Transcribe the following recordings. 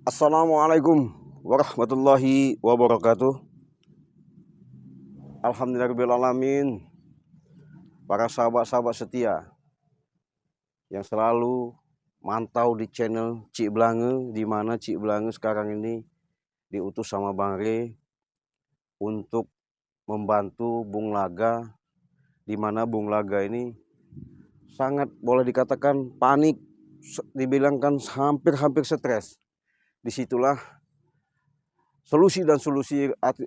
Assalamualaikum warahmatullahi wabarakatuh. Alhamdulillahirrahmanirrahim. Para sahabat-sahabat setia yang selalu mantau di channel Cik Blange, di mana Cik Blange sekarang ini diutus sama Bang Re untuk membantu Bung Laga, di mana Bung Laga ini sangat boleh dikatakan panik, dibilangkan hampir stres. Disitulah solusi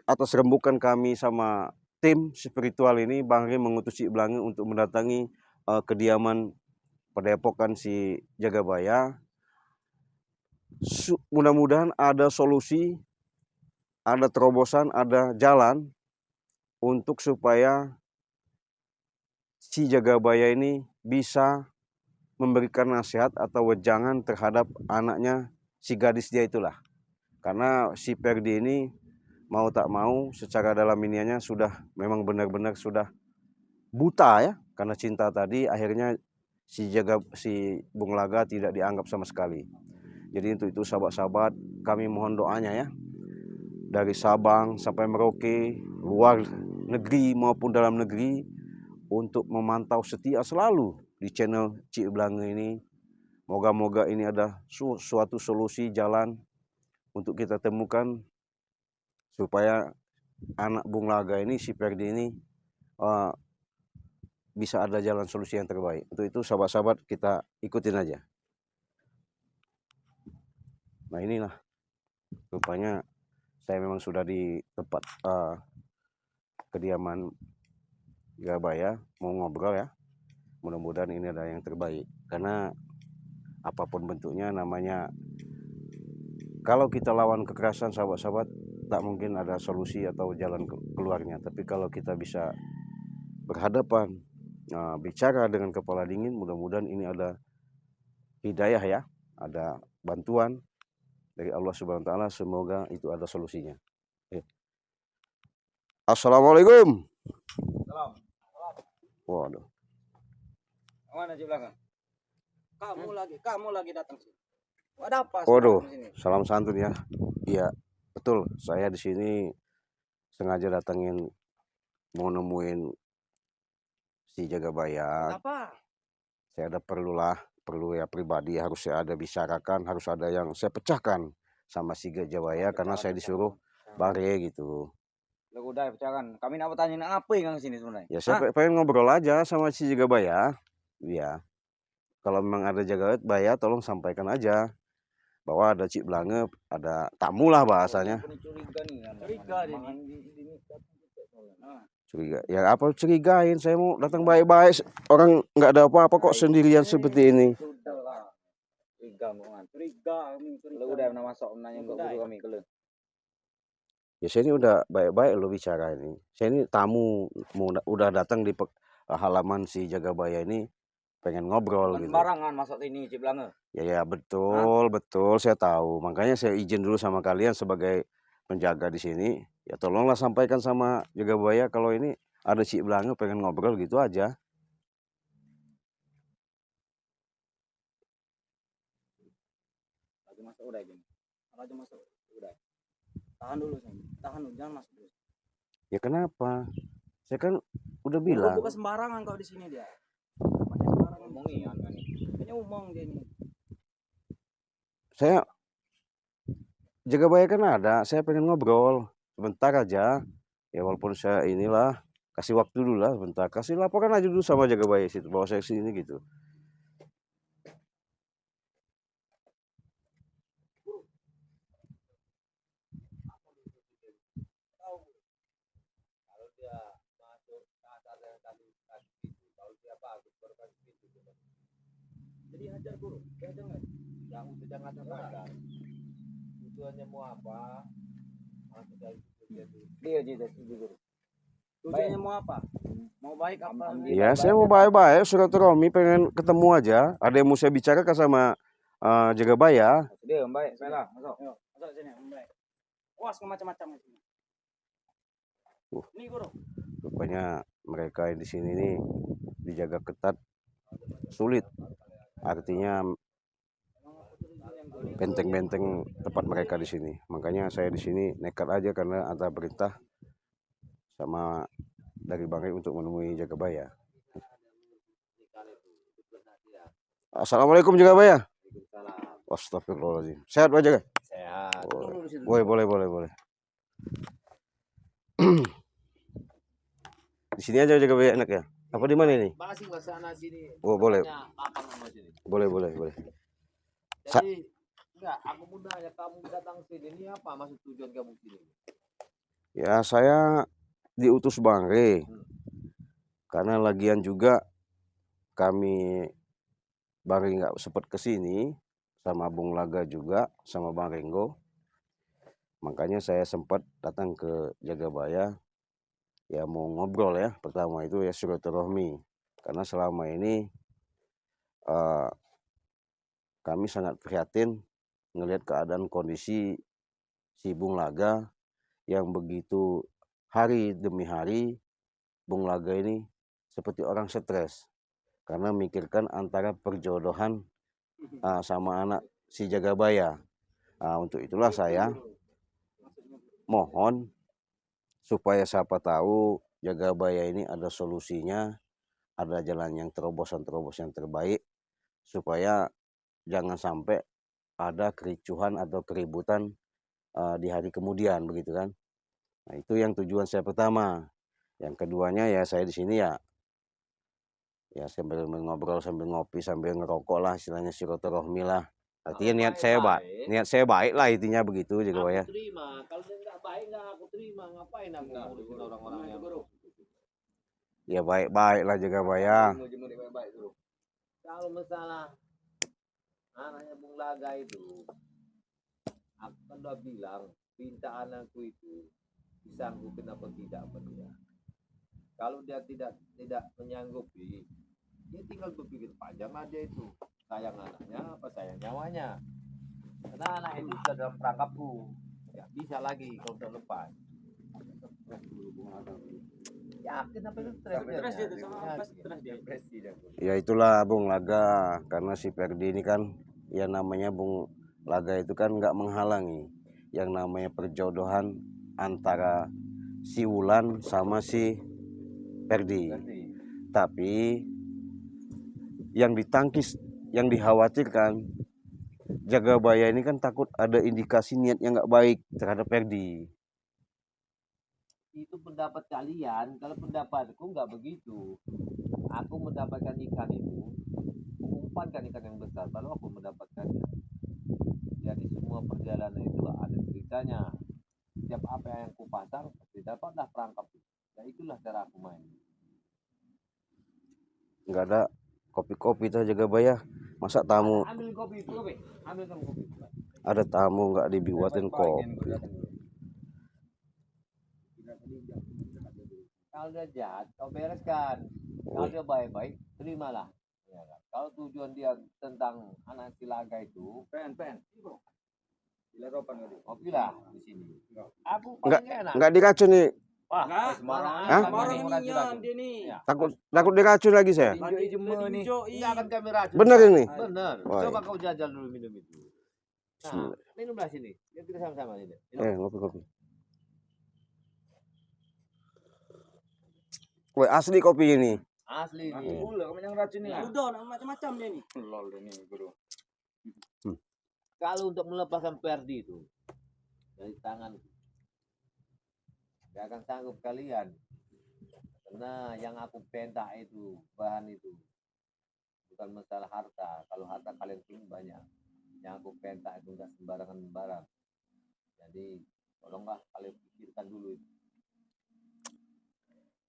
atas rembukan kami sama tim spiritual ini, Bang Re mengutus Cik Blange untuk mendatangi kediaman Padepokan si Jagabaya. Mudah-mudahan ada solusi, ada terobosan, ada jalan untuk supaya si Jagabaya ini bisa memberikan nasihat atau wejangan terhadap anaknya, si gadis dia itulah. Karena si Perdi ini mau tak mau secara dalam iniannya sudah memang benar-benar sudah buta ya, karena cinta tadi akhirnya si Bung Laga tidak dianggap sama sekali. Jadi untuk itu sahabat-sahabat, kami mohon doanya ya, dari Sabang sampai Merauke, luar negeri maupun dalam negeri, untuk memantau setia selalu di channel Cik Blange ini. Moga-moga ini ada suatu solusi jalan untuk kita temukan supaya anak Bung Laga ini, si Perdi ini bisa ada jalan solusi yang terbaik. Untuk itu sahabat-sahabat, kita ikutin aja. Nah inilah, rupanya saya memang sudah di tempat kediaman Jagabaya, mau ngobrol ya. Mudah-mudahan ini ada yang terbaik. Karena apapun bentuknya, namanya kalau kita lawan kekerasan sahabat-sahabat, tak mungkin ada solusi atau jalan keluarnya. Tapi kalau kita bisa berhadapan, bicara dengan kepala dingin, mudah-mudahan ini ada hidayah ya, ada bantuan dari Allah Subhanahu wa taala, semoga itu ada solusinya. Assalamualaikum. Salam. Waduh. Mana Cik Blange? Kamu lagi datang sini. Ada apa? Waduh, salam santun ya. Iya, betul. Saya di sini sengaja datangin mau nemuin si Jagabaya. Apa? Saya ada perlu ya pribadi, harus saya ada bicarakan, harus ada yang saya pecahkan sama si Jagabaya karena saya disuruh Bang Re gitu. Lu udah pecahkan. Kami nak bertanya apa yang sini sebenarnya? Ya saya pengen ngobrol aja sama si Jagabaya. Iya. Kalau memang ada Jagabaya, tolong sampaikan aja bahwa ada Cik Blange, ada tamu lah bahasanya. Curiga. Ya apa curigain? Saya mau datang baik-baik. Orang nggak ada apa-apa kok sendirian seperti ini. Curiga. Lu udah pernah masuk nanya guru kami ke lu. Ya saya ini udah baik-baik lo bicara ini. Saya ini tamu, udah datang di halaman si Jagabaya ini, pengen ngobrol gitu. Sembarangan masuk ini Cik Blange. Ya betul saya tahu. Makanya saya izin dulu sama kalian sebagai penjaga di sini. Ya tolonglah sampaikan sama Jagabaya kalau ini ada Cik Blange pengen ngobrol gitu aja. Lagi masuk udah gini. Lagi masuk udah. Tahan dulu jangan masuk dulu. Ya kenapa? Saya kan udah bilang. Bukan sembarangan kau di sini dia. Sembarangan ngomongian kan. Kayaknya ngomong dia ini. Saya Jagabaya kan ada, saya pengen ngobrol sebentar aja. Ya walaupun saya inilah kasih waktu dulu lah, bentar kasih laporan aja dulu sama Jagabaya situ bahwa saya sini gitu. Jadi hajar guru, jangan sadar. Tujuannya mau apa? Masuk dari dia guru. Tujuannya mau apa? Mau baik apa? Ya saya mau baik-baik, silaturahmi, pengen ketemu aja. Ada yang mau saya bicarakan sama Jagabaya. Dia baik, saya masuk. Masuk sini, baik. Puas macam-macam di sini. Nih guru. Rupanya mereka di sini nih dijaga ketat, sulit. Artinya benteng-benteng tempat mereka di sini. Makanya saya di sini nekat aja karena ada perintah sama dari Bang Ray untuk menemui Jagabaya. Assalamualaikum Jagabaya. Astagfirullahaladzim. Sehat Pak Jaga? Sehat. Boleh. Di sini aja Jagabaya enak ya? Apa di mana ini? Masih ke sana sini. Oh, boleh. Makan sama sini. Boleh. Jadi enggak, aku mau nanya, kamu datang sini ini apa maksud tujuan kamu sini? Ya saya diutus Bang Ray. Karena lagian juga kami Bang Ray nggak sempat kesini sama Bung Laga juga sama Bang Renggo. Makanya saya sempat datang ke Jagabaya. Ya mau ngobrol ya. Pertama itu ya silaturahmi. Karena selama ini kami sangat prihatin ngelihat keadaan kondisi si Bung Laga yang begitu hari demi hari Bung Laga ini seperti orang stres karena mikirkan antara perjodohan sama anak si Jagabaya. Untuk itulah saya mohon supaya siapa tahu Jagabaya ini ada solusinya, ada jalan yang terobosan-terobosan yang terbaik supaya jangan sampai ada kericuhan atau keributan di hari kemudian begitu kan. Nah, itu yang tujuan saya pertama. Yang keduanya ya saya di sini ya sambil ngobrol, sambil ngopi, sambil ngerokok lah, istilahnya silaturahmi lah. Artinya niat saya baik lah intinya begitu juga ya. Terima, kalau dia nggak baik nggak aku terima, ngapain aku ngurusin orang-orang yang ya baik lah Jagabaya. Kalau masalah anaknya Bung Laga itu, aku kan udah bilang pinta anakku itu disanggupin apa tidak apa dia. Kalau dia tidak menyanggupi, dia tinggal berpikir panjang aja itu, sayang anaknya apa sayang nyawanya. Karena anak itu sudah dalam perangkapku, nggak bisa lagi kalau sudah lepas. Yakin apa itu stres itu sama stres depresi. Ya itulah Bung Laga, karena si Perdi ini kan ya namanya Bung Laga itu kan nggak menghalangi yang namanya perjodohan antara si Wulan sama si Perdi. Tapi yang ditangkis, yang dikhawatirkan Jagabaya ini kan takut ada indikasi niat yang nggak baik terhadap Perdi. Itu pendapat kalian, kalau pendapatku nggak begitu. Aku mendapatkan ikan itu, umpankan ikan yang besar, lalu aku mendapatkannya. Jadi semua perjalanan itu ada ceritanya. Setiap apa yang aku pasang, pasti dapatlah perangkap. Ya itulah cara aku main. Nggak ada kopi-kopi tuh Jagabaya. Masa tamu? Ambil kopi itu, ambil kamu kopi. Ada tamu nggak dibuatin kopi? Kalau dia jahat, kau bereskan. Kalau dia baik-baik, terimalah. Ya, kan? Kalau tujuan dia tentang anak si Laga itu, kopi lah di sini. Aku nggak diracun nih. Wah, Sembarang dia nih. Takut diracun lagi saya. Enggak akan kami racun. Bener ini. Bener. Coba kau jajal dulu minum itu. Nah, minumlah sini. Biar kita sama-sama ini. Ngopi. Woi, asli kopi ini. Asli ini. Kamu yang racun nih. Udah macam-macam dia nih. Lol ini, Bro. Kalau untuk melepaskan Perdi itu dari tangan, gak akan sanggup kalian. Karena yang aku pentak itu, bahan itu bukan masalah harta. Kalau harta kalian punya banyak, yang aku pentak itu enggak sembarangan barang. Jadi tolonglah kalian pikirkan dulu itu.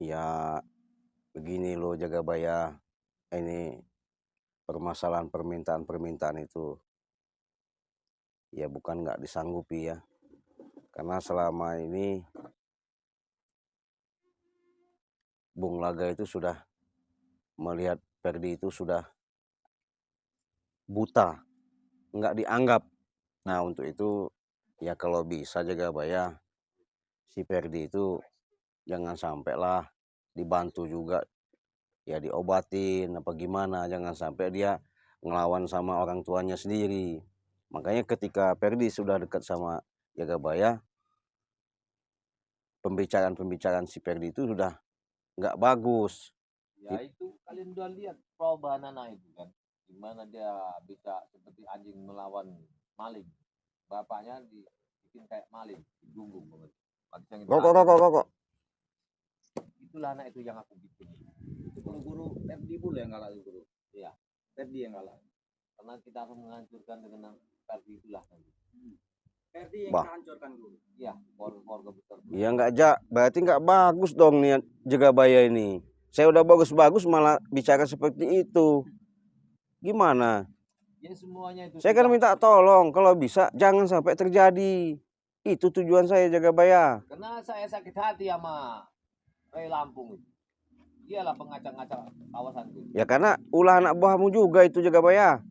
Ya begini loh Jagabaya, ini permasalahan permintaan itu ya bukan nggak disanggupi ya, karena selama ini Bung Laga itu sudah melihat Perdi itu sudah buta, nggak dianggap. Nah untuk itu ya kalau bisa Jagabaya si Perdi itu jangan sampai lah dibantu juga ya, diobatin apa gimana, jangan sampai dia ngelawan sama orang tuanya sendiri. Makanya ketika Perdi sudah dekat sama Jagabaya, pembicaraan si Perdi itu sudah nggak bagus. Ya itu kalian udah lihat perubahan anak itu kan, gimana dia bisa seperti anjing melawan maling. Bapaknya dibikin kayak maling, digunggung banget. Rokok. Itulah anak itu yang aku bikin. Itu kalau guru Perdi pula yang kalah itu guru. Iya. Perdi yang kalah. Karena kita harus menghancurkan dengan Perdi itulah nanti. Perdi yang kita hancurkan guru. Iya, keluarga besar. Ya berarti nggak bagus dong nih Jagabaya ini. Saya udah bagus-bagus malah bicara seperti itu. Gimana? Ya semuanya itu. Saya kan minta tolong kalau bisa jangan sampai terjadi. Itu tujuan saya Jagabaya. Karena saya sakit hati sama Ray Lampung. Dialah pengacak-ngacak kawasan itu. Ya karena ulah anak buahmu juga itu Jagabaya.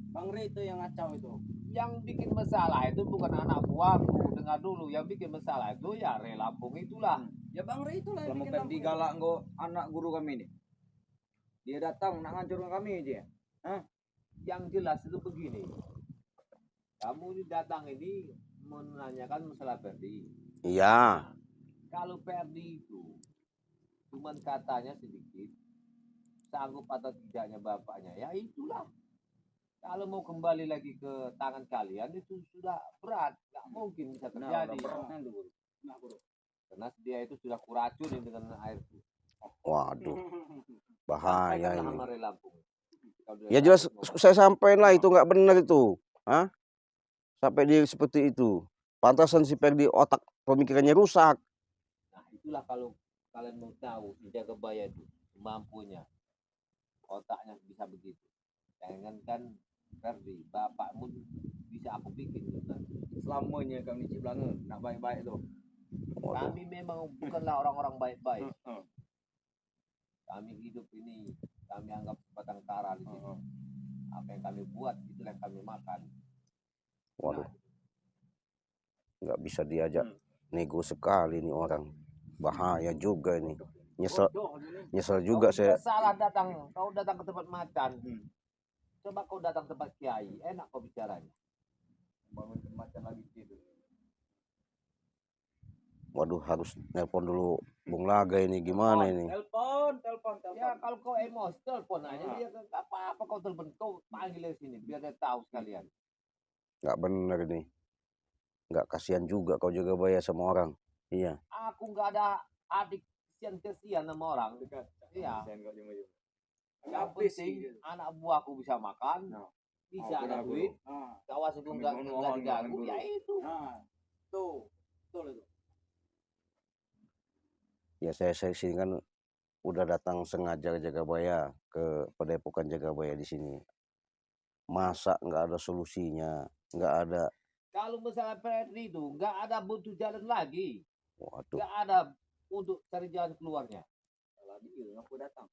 Bang Ray itu yang ngacau itu. Yang bikin masalah itu bukan anak buahku. Dengar dulu, yang bikin masalah itu ya Ray Lampung itulah. Ya Bang Ray itulah yang Kalau bikin Perdi galak enggak anak guru kami ini. Dia datang nak hancurkan kami dia. Yang jelas itu begini. Kamu ini datang ini menanyakan masalah Perdi. Iya. Kalau Perdi itu cuman katanya sedikit, sanggup atau tidaknya bapaknya, ya itulah. Kalau mau kembali lagi ke tangan kalian itu sudah berat, nggak mungkin bisa terjadi. Karena dia itu sudah kuracunin dengan air itu. Waduh. Bahaya ini. Sama Ray Lampung. Ya jelas saya sampaikan lah itu nggak benar itu. Sampai dia seperti itu. Pantasan si Perdi otak pemikirannya rusak. Nah itulah kalau kalian mau tahu si Jagabaya itu mampunya otaknya bisa begitu. Jangankan Perdi, bapakmu bisa aku bikin nanti. Selamanya kami Ciplange nak baik-baik tuh. Kami memang bukanlah orang-orang baik-baik. Kami hidup ini kami anggap sebatang kara di sini. Apa yang kami buat itulah yang kami makan. Waduh. Nggak bisa diajak nego sekali nih orang. Bahaya juga ini. Nyesel juga saya. Salah datang, kau datang ke tempat macan. Coba kau datang tempat kiai, enak kau bicaranya. Bangun macan lagi tidur. Waduh, harus nelpon dulu Bung Laga ini gimana ini? Telepon. Ya kalau kau emosi telepon aja dia nggak apa-apa kau telepon, kau panggil di sini biar dia tahu sekalian. Nggak bener nih. Nggak kasihan juga kau juga bayar sama orang. Iya. Aku nggak ada adik kesian sama orang. Iya. Yang penting anak buahku bisa makan, bisa ada duit, kawas itu nggak diganggu, ya itu. Tuh, betul itu. Ya saya sini kan udah datang sengaja Jagabaya ke Padepokan Jagabaya di sini. Masa nggak ada solusinya, nggak ada. Kalau masalah Perdi itu nggak ada butuh jalan lagi, Waduh. nggak ada untuk cari jalan keluarnya. Aku datang.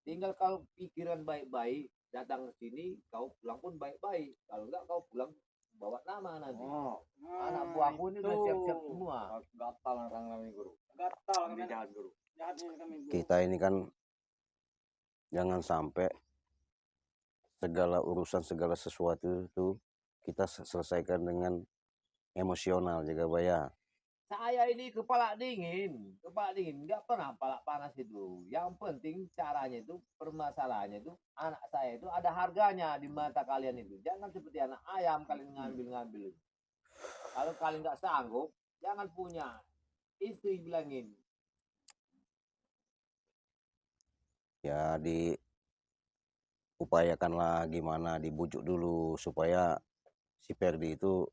Tinggal kalau pikiran baik-baik datang ke sini, kau pulang pun baik-baik. Kalau enggak kau pulang bawa nama nanti. Anak buahku ini udah siap-siap semua. Gatal orang kami guru. Gatal Kami jahat guru. Jahatnya kami guru. Kita ini kan jangan sampai segala urusan segala sesuatu itu kita selesaikan dengan emosional Jagabaya. Saya ini kepala dingin, nggak pernah kepala panas itu. Yang penting caranya itu, permasalahannya itu, anak saya itu ada harganya di mata kalian itu. Jangan seperti anak ayam kalian ngambil. Kalau kalian nggak sanggup, jangan punya. Istri bilangin. Ya diupayakanlah gimana, dibujuk dulu supaya si Perdi itu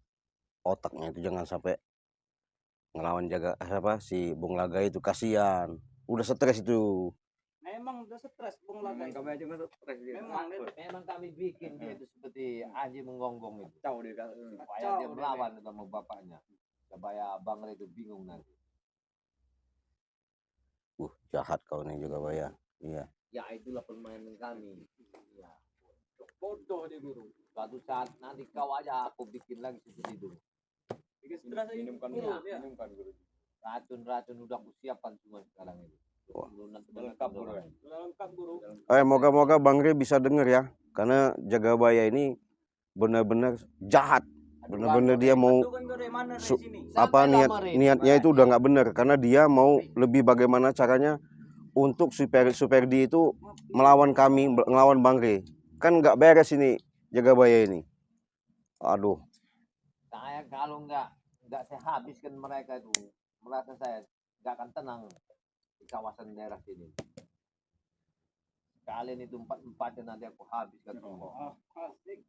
otaknya itu jangan sampai ngelawan si Bung Laga itu, kasihan. Udah stres itu. Memang udah stres Bung Laga. Kami aja nggak stres dia. Memang kami bikin dia itu seperti anjing menggonggong itu. Kacau dia. Supaya dia melawan sama bapaknya. Supaya Bang Ray itu bingung nanti. Jahat kau nih juga Baya. Iya. Ya itulah permainan kami. Ya. Bodoh dia guru. Suatu saat nanti kau aja aku bikin lagi seperti itu. Bikin stres aja Minumkan guru. guru. Ya. Minumkan guru. Racun udah aku siapkan semua sekarang ini. Wah. Lengkap guru. Sudah lengkap guru. Moga-moga Bang Ray bisa denger ya. Karena Jagabaya ini benar-benar jahat. Benar-benar dia mau Itu kan dari mana dari su- sini? apa niatnya itu udah nggak benar, karena dia mau lebih bagaimana caranya untuk Superdi itu melawan kami, melawan Bang Rey. Kan nggak beres ini Jagabaya ini. Aduh, Saya kalau nggak saya habiskan mereka itu, merasa saya nggak akan tenang di kawasan daerah sini. Kalian itu empat-empatnya nanti aku habiskan semua. Asik.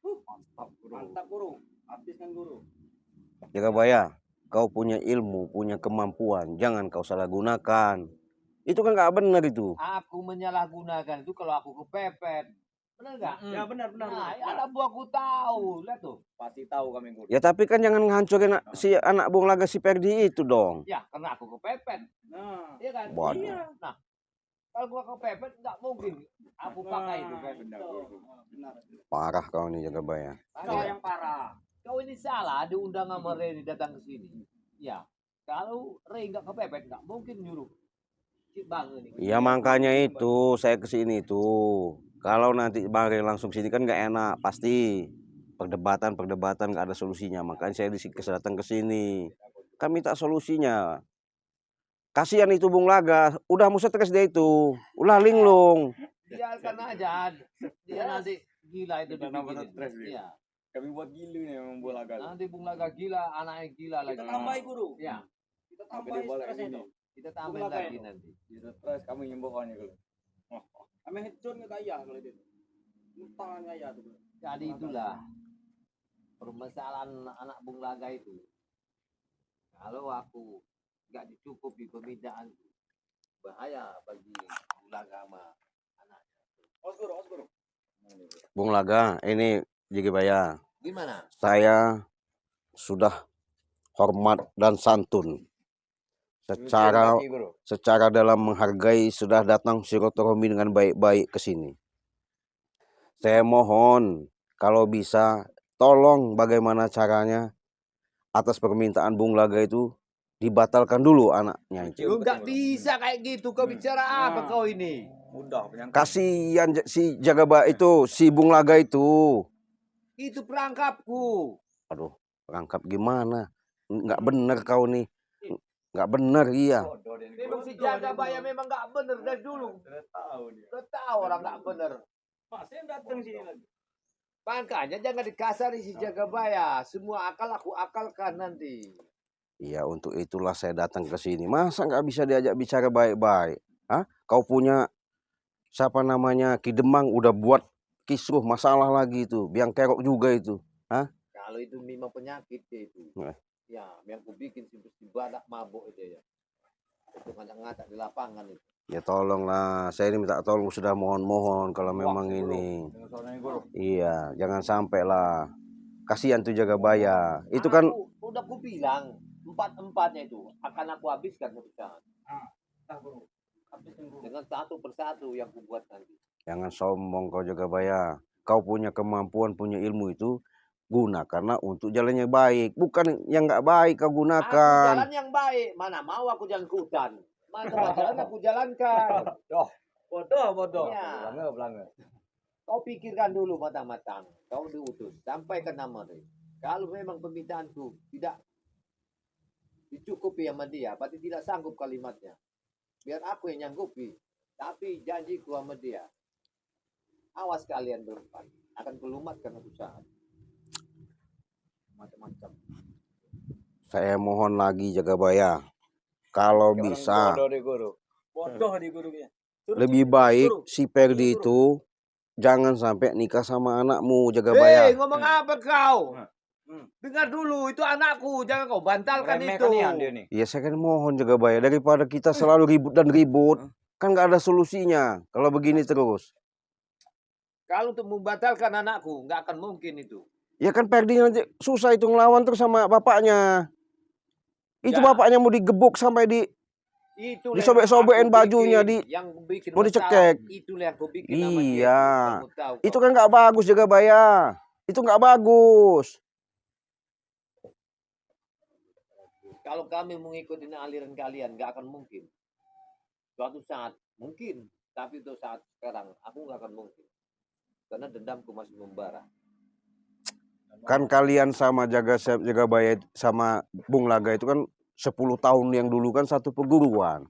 Mantap bro. Mantap guru. Habiskan guru. Jagabaya, kau punya ilmu, punya kemampuan, jangan kau salah gunakan. Itu kan nggak benar itu. Aku menyalahgunakan itu kalau aku kepepet. Benar nggak? Ya benar benar. Nah, Guru. anak buahku tahu. Lihat tuh. Pasti tahu kami guru. Ya tapi kan jangan ngancurin si anak Bung Laga si Perdi itu dong. Ya, karena aku kepepet. Nah, Iya kan? Waduh. Iya. Nah, kalau gua kepepet nggak mungkin aku pakai itu kan. benar. Benar. Parah kau nih Jagabaya. Kau yang parah. Kau ini salah diundang sama Rey datang ke sini. Ya, kalau Rey nggak kepepet nggak mungkin nyuruh si Bang ini. Ya makanya itu saya kesini tuh. Kalau nanti Bang Rey langsung sini kan nggak enak pasti. Perdebatan nggak ada solusinya. Makanya saya datang ke sini. Kan minta solusinya. Kasihan itu Bung Laga, udah mau stres dia itu. Ulah linglung. Biarkan aja. Dia nanti gila itu Kita nambah dibikinin. stres dia. Iya. Kami buat gila nih memang bola gal. Nanti Bung Laga gila, anaknya gila lagi. Kita tambahin guru. Ya, Kita Sampai tambahin dia balik stresnya ini. itu. kita tambahin Bung Laga lagi itu. nanti. Dia stres kami nyembokannya kalau. Kami headshot nggak kaya kalau itu. Tangan kaya tuh. Jadi itulah permasalahan anak Bung Laga itu. Kalau aku nggak dicukupi permintaan, bahaya bagi Bung Laga sama anaknya. Os guru. Bung Laga, ini Jagabaya. Gimana? Saya sudah hormat dan santun. Secara dalam menghargai sudah datang silaturahmi dengan baik-baik ke sini. Saya mohon kalau bisa tolong bagaimana caranya atas permintaan Bung Laga itu dibatalkan dulu anaknya itu. Lu nggak bisa kayak gitu. Kau bicara apa kau ini? Mudah penyangkut. Kasihan si Jagaba itu, si Bung Laga itu. Itu perangkapku. Aduh, rangkap gimana? Nggak bener kau nih. Nggak bener, iya. Memang si Jagabaya memang nggak bener dari dulu. Sudah tahu dia. Udah tahu orang nggak bener. Masih datang sini lagi. Makanya jangan dikasari si Jagabaya. Semua akal aku akalkan nanti. Iya, untuk itulah saya datang ke sini. Masa nggak bisa diajak bicara baik-baik? Hah? Kau punya siapa namanya Ki Demang udah buat kisruh masalah lagi itu. Biang kerok juga itu. Kalau itu memang penyakit dia itu. Nah. Ya, yang ku bikin si badak mabuk itu ya. Itu ngacak-ngacak di lapangan itu. Ya tolonglah, saya ini minta tolong sudah mohon-mohon kalau memang ini. Dengan soalnya guru. Iya, jangan sampai lah. Kasihan tuh Jagabaya. Itu kan Udah ku bilang empat-empatnya itu akan aku habiskan perusahaan. Nah, guru. Habiskan guru. Dengan satu persatu yang ku buat nanti. jangan sombong kau Jagabaya. Kau punya kemampuan, punya ilmu itu gunakanlah untuk jalannya baik, bukan yang nggak baik kau Aku gunakan. jalan yang baik. Mana mau aku jalan ke hutan. Mana jalan aku jalankan. Bodoh. Iya. Belanga. Kau pikirkan dulu matang-matang. Kau diutus. Sampaikan nama dia. Kalau memang permintaanku tidak dicukupi sama dia, berarti tidak sanggup kalimatnya. Biar aku yang nyanggupi. Tapi janjiku sama dia. Awas kalian berempat. Akan kelumatkan usaha. Macam-macam. Saya mohon lagi Jagabaya, kalau bisa Bodoh deh guru. Bodoh di gurunya. lebih baik si Perdi itu jangan sampai nikah sama anakmu Jagabaya. Ngomong apa kau? Hmm. Dengar dulu, itu anakku. Jangan kau bantalkan itu. Remehkan dia nih. Ya saya kan mohon Jagabaya, daripada kita selalu ribut dan ribut, kan nggak ada solusinya kalau begini terus. Kalau untuk membatalkan anakku, nggak akan mungkin itu. Ya kan Perdi nanti susah itu ngelawan terus sama bapaknya. Itu Ya. bapaknya mau digebuk sampai Itulah disobek-sobekin yang aku bajunya, bikin, yang bikin mau masalah. dicekek. Itulah yang aku bikin sama dia. Iya. Kamu tahu, Itu kau. kan nggak bagus Jagabaya. Itu nggak bagus. Kalau kami mengikuti aliran kalian, nggak akan mungkin. Suatu saat mungkin, tapi untuk saat sekarang aku nggak akan mungkin. Karena dendamku masih membara. Kan kalian sama Jagabaya sama Bung Laga itu kan 10 tahun yang dulu kan satu perguruan.